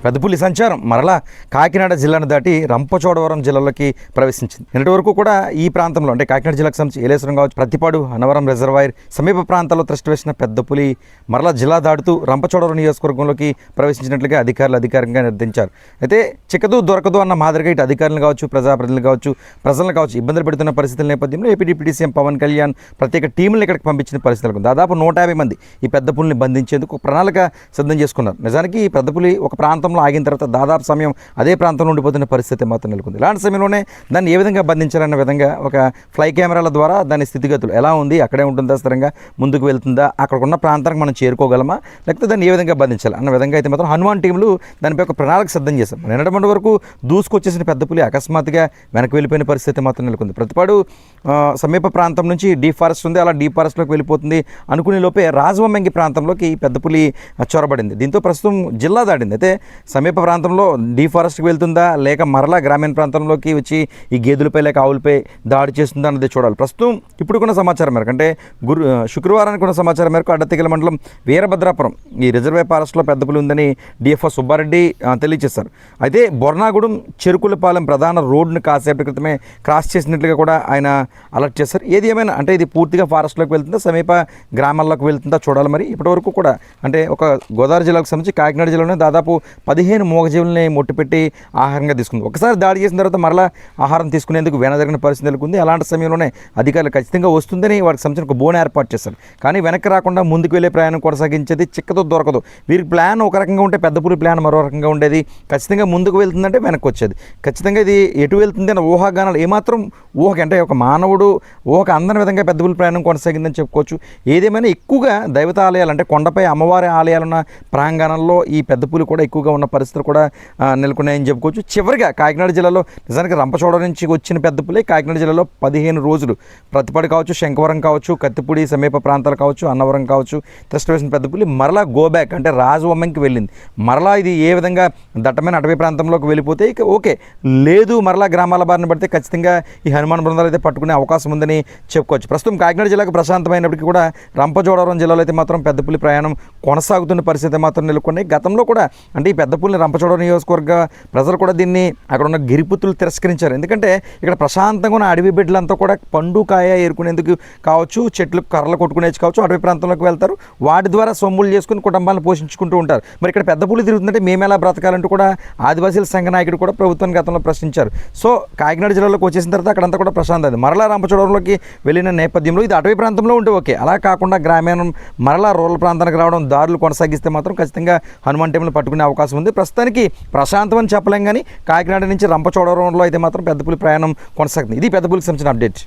పెద్దపులి సంచారం మరలా కాకినాడ జిల్లాను దాటి రంపచోడవరం జిల్లాలోకి ప్రవేశించింది. నిన్నటి వరకు కూడా ఈ ప్రాంతంలో అంటే కాకినాడ జిల్లాకు సంబంధించి ఏలేశ్వరం కావచ్చు, ప్రతిపాడు, అన్నవరం రిజర్వాయర్ సమీప ప్రాంతాల్లో త్రస్ట్ వేసిన పెద్దపులి మరలా జిల్లా దాటుతూ రంపచోడవరం నియోజకవర్గంలోకి ప్రవేశించినట్లుగా అధికారులు అధికారికంగా నిర్ధారించారు. అయితే చిక్కదు దొరకదు అన్న మాదిరిగా ఇటు అధికారులు కావచ్చు, ప్రజాప్రతినిధులు కావచ్చు, ప్రజలను కావచ్చు ఇబ్బందులు పెడుతున్న పరిస్థితుల నేపథ్యంలో AP deputy CM Pawan Kalyan ప్రత్యేక టీంలను ఇక్కడికి పంపించిన పరిస్థితులకు దాదాపు 150 మంది ఈ పెద్దపులిని బంధించేందుకు ప్రణాళిక సిద్ధం చేసుకున్నారు. నిజానికి ఈ పెద్దపులి ఒక ప్రాంతంలో ఆగిన తర్వాత దాదాపు సమయం అదే ప్రాంతంలో ఉండిపోతున్న పరిస్థితి మాత్రం నెలకొంది. ఇలాంటి సమయంలోనే దాన్ని ఏ విధంగా బంధించాలన్న విధంగా ఒక ఫ్లై కెమెరాల ద్వారా దాని స్థితిగతులు ఎలా ఉంది, అక్కడే ఉంటుందా, స్థిరంగా ముందుకు వెళ్తుందా, అక్కడ ఉన్న ప్రాంతానికి మనం చేరుకోగలమా, లేకపోతే దాన్ని ఏ విధంగా బంధించాలి అన్న విధంగా అయితే మాత్రం హనుమాన్ టీంలు దానిపై ఒక ప్రణాళిక సిద్ధం చేశాం. నిన్నటి వరకు దూసుకొచ్చేసిన పెద్దపులి అకస్మాత్తుగా వెనక్కి వెళ్ళిపోయిన పరిస్థితి మాత్రం నెలకొంది. ప్రతిపాడు సమీప ప్రాంతం నుంచి డీప్ ఫారెస్ట్ ఉంది, అలా డీప్ ఫారెస్ట్లోకి వెళ్ళిపోతుంది అనుకునే లోపే రాజవొమ్మంగి ప్రాంతంలోకి ఈ పెద్దపులి చొరబడింది. దీంతో ప్రస్తుతం జిల్లా దాటింది. అయితే సమీప ప్రాంతంలో డీప్ ఫారెస్ట్కి వెళ్తుందా లేక మరలా గ్రామీణ ప్రాంతంలోకి వచ్చి ఈ గేదెలపై లేక ఆవులపై దాడి చేస్తుందా అన్నది చూడాలి. ప్రస్తుతం ఇప్పుడు కొన్న సమాచారం మేరకు అంటే శుక్రవారానికి ఉన్న సమాచారం మేరకు అడ్డతిగల మండలం వీరభద్రాపురం ఈ రిజర్వేర్ ఫారెస్ట్లో పెద్దపులి ఉందని డిఎఫ్ఓ సుబ్బారెడ్డి తెలియజేశారు. అయితే బొర్నాగూడెం చెరుకులపాలెం ప్రధాన రోడ్డును కాసేపటి క్రితమే క్రాస్ చేసినట్లుగా కూడా ఆయన అలర్ట్ చేశారు. ఏది ఏమైనా అంటే ఇది పూర్తిగా ఫారెస్ట్లోకి వెళ్తుందా, సమీప గ్రామాల్లోకి వెళ్తుందా చూడాలి. మరి ఇప్పటివరకు కూడా అంటే ఒక గోదావరి జిల్లాకు సంబంధించి కాకినాడ జిల్లాలోనే దాదాపు 15 మూగజీవుల్ని మొట్టిపెట్టి ఆహారంగా తీసుకుంది. ఒకసారి దాడి చేసిన తర్వాత మరలా ఆహారం తీసుకునేందుకు వెనదగిన పరిస్థితి నెలకొంది. అలాంటి సమయంలోనే అధికారులు ఖచ్చితంగా వస్తుందని వారికి సంబంధించిన ఒక బోన్ ఏర్పాటు చేశారు. కానీ వెనక్కి రాకుండా ముందుకు వెళ్ళే ప్రయాణం కొనసాగించేది చిక్కతో దొరకదు. వీరి ప్లాన్ ఒక రకంగా ఉంటే పెద్దపులి ప్లాన్ మరో రకంగా ఉండేది. ఖచ్చితంగా ముందుకు వెళ్తుందంటే వెనక్కి వచ్చేది. ఖచ్చితంగా ఇది ఎటు వెళ్తుంది అన్న ఊహాగానాలు ఏమాత్రం ఊహకి అంటే ఒక మానవుడు ఊహకు అందని విధంగా పెద్దపులి ప్రయాణం కొనసాగిందని చెప్పుకోవచ్చు. ఏదేమైనా ఎక్కువగా దైవత ఆలయాలు అంటే కొండపై అమ్మవారి ఆలయాలున్న ప్రాంగణంలో ఈ పెద్దపులి కూడా ఎక్కువగా ఉన్న పరిస్థితులు కూడా నెలకొన్నాయని చెప్పుకోవచ్చు. చివరిగా కాకినాడ జిల్లాలో నిజానికి రంపచోడవరం నుంచి వచ్చిన పెద్దపులి కాకినాడ జిల్లాలో 15 రోజులు ప్రతిపాడు కావచ్చు, శంకవరం కావచ్చు, కత్తిపూడి సమీప ప్రాంతాలు కావచ్చు, అన్నవరం కావచ్చు త్రస్ట్ వేసిన పెద్దపులి మరలా గోబ్యాక్ అంటే రాజవొమ్మంకి వెళ్ళింది. మరలా ఇది ఏ విధంగా దట్టమైన అటవీ ప్రాంతంలోకి వెళ్ళిపోతే ఇక ఓకే, లేదు మరలా గ్రామాల బారిన పడితే ఖచ్చితంగా ఈ హనుమాన్ బృందాలు అయితే పట్టుకునే అవకాశం ఉందని చెప్పుకోవచ్చు. ప్రస్తుతం కాకినాడ జిల్లాకు ప్రశాంతమైనప్పటికీ కూడా రంపచోడవరం జిల్లాలో అయితే మాత్రం పెద్దపులి ప్రయాణం కొనసాగుతున్న పరిస్థితి మాత్రం నెలకొన్నాయి. గతంలో కూడా అంటే ఈ పెద్దపులిని రంపచోడవరం నియోజకవర్గ ప్రజలు కూడా దీన్ని అక్కడ ఉన్న గిరిపుత్తులు తిరస్కరించారు. ఎందుకంటే ఇక్కడ ప్రశాంతంగా ఉన్న అడవి బిడ్డలంతా కూడా పండు కాయ ఏరుకునేందుకు కావచ్చు, చెట్లు కర్రలు కొట్టుకునేది కావచ్చు, అడవి ప్రాంతంలోకి వెళ్తారు. వాటి ద్వారా సొమ్ములు చేసుకుని కుటుంబాలను పోషించుకుంటూ ఉంటారు. మరి ఇక్కడ పెద్దపులి తిరుగుతుందంటే మేము ఎలా బ్రతకాలంటూ కూడా ఆదివాసీల సంఘ నాయకుడు కూడా ప్రభుత్వాన్ని గతంలో ప్రశ్నించారు. సో కాకినాడ జిల్లాలోకి వచ్చేసిన తర్వాత అక్కడంతా కూడా ప్రశాంతది. మరలా రంపచోడవరంలోకి వెళ్ళిన నేపథ్యంలో ఇది అటవీ ప్రాంతంలో ఉంటే ఓకే, అలా కాకుండా గ్రామీణం మరలా రూరల్ ప్రాంతానికి రావడం దారులు కొనసాగిస్తే మాత్రం ఖచ్చితంగా హనుమాన్ టెంపుల్ పట్టుకునే అవకాశం ఉంది. ప్రస్తుతానికి ప్రశాంతం అని చెప్పలేం, కానీ కాకినాడ నుంచి రంపచోడవరంలో అయితే మాత్రం పెద్దపులి ప్రయాణం కొనసాగుతుంది. ఇది పెద్దపులికి సంబంధించిన అప్డేట్.